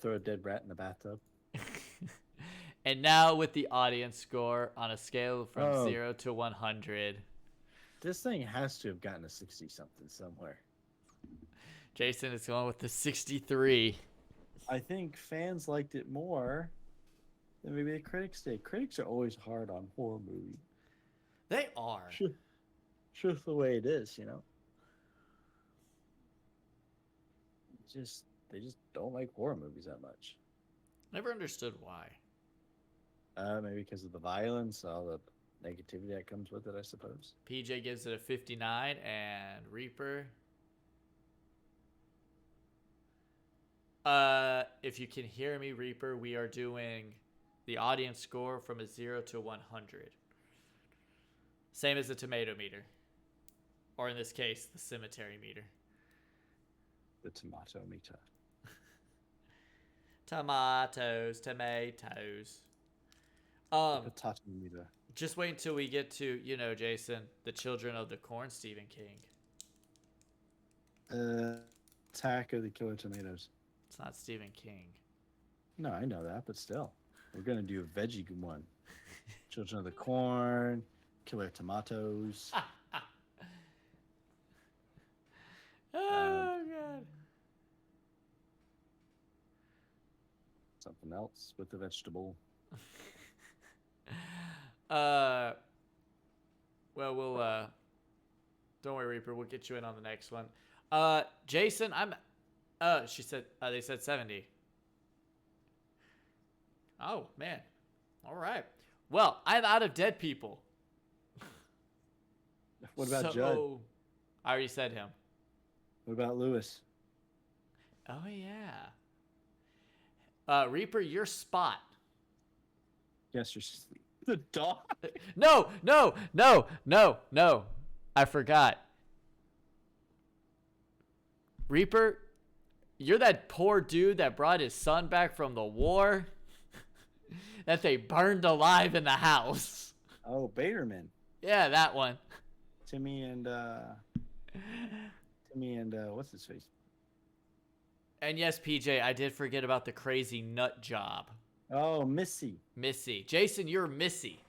Throw a dead rat in the bathtub. And now with the audience score on a scale from 0 to 100. This thing has to have gotten a 60 something somewhere. Jason is going with the 63. I think fans liked it more than maybe the critics did. Critics are always hard on horror movies. They are. Just the way it is, They just don't like horror movies that much. Never understood why. Maybe because of the violence, all the negativity that comes with it, I suppose. PJ gives it a 59, and Reaper. If you can hear me, Reaper, we are doing the audience score from a 0 to 100. Same as the tomato meter. Or in this case, the cemetery meter. The tomato meter. Tomatoes, tomatoes. Potato meter. Just wait until we get to, Jason, the Children of the Corn, Stephen King. Attack of the Killer Tomatoes. It's not Stephen King. No, I know that, but still. We're going to do a veggie one. Children of the Corn, Killer Tomatoes. Oh, God. Something else with the vegetable. Well, we'll don't worry, Reaper, we'll get you in on the next one. Jason, she said they said 70. Oh, man. All right. Well, I'm out of dead people. What about Judd? I already said him. What about Lewis? Oh, yeah. Reaper, your spot. Yes, you're the dog. No. I forgot. Reaper, you're that poor dude that brought his son back from the war that they burned alive in the house. Oh, Baderman. Yeah, that one. Timmy and what's his face? And yes, PJ, I did forget about the crazy nut job. Oh, Missy. Jason, you're Missy.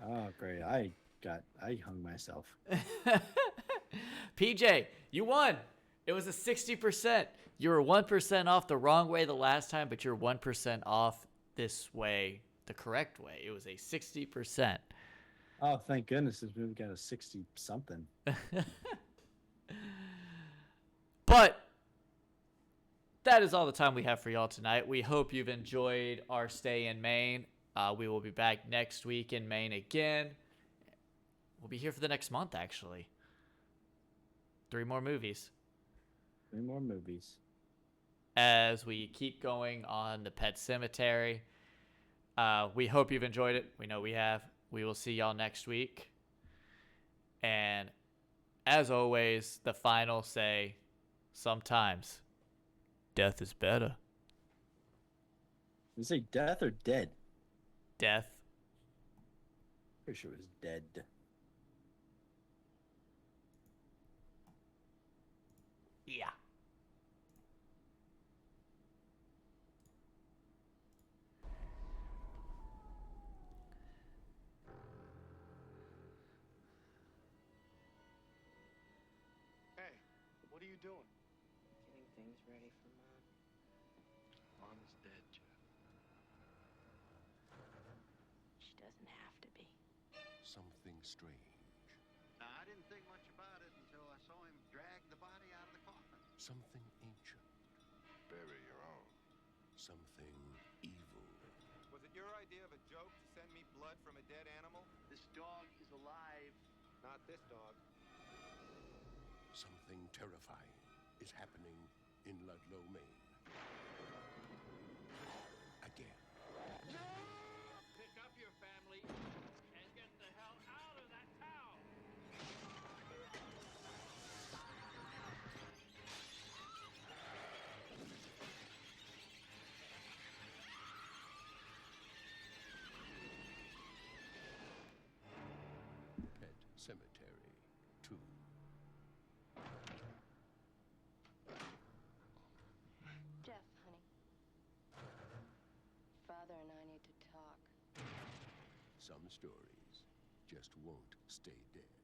Oh, great. I hung myself. PJ, you won. It was a 60%. You were 1% off the wrong way the last time, but you're 1% off this way, the correct way. It was a 60%. Oh, thank goodness this movie got a 60 something. But that is all the time we have for y'all tonight. We hope you've enjoyed our stay in Maine. We will be back next week in Maine again. We'll be here for the next month, actually. 3 more movies. 3 more movies. As we keep going on the Pet Semetary, we hope you've enjoyed it. We know we have. We will see y'all next week. And as always, the final say, sometimes death is better. You say death or dead? Death. Pretty sure it was dead. Yeah. Hey, what are you doing? Getting things ready for Mom. Mom is dead, Jeff. She doesn't have to be. Something strange. Now, I didn't think much about it until I saw him drag the body out of the coffin. Something ancient. Bury your own. Something evil. Was it your idea of a joke to send me blood from a dead animal? This dog is alive. Not this dog. Something terrifying is happening in Ludlow, Maine. Again. Pick up your family and get the hell out of that town. Pet Semetary 2. Jeff, honey. Father and I need to talk. Some stories just won't stay dead.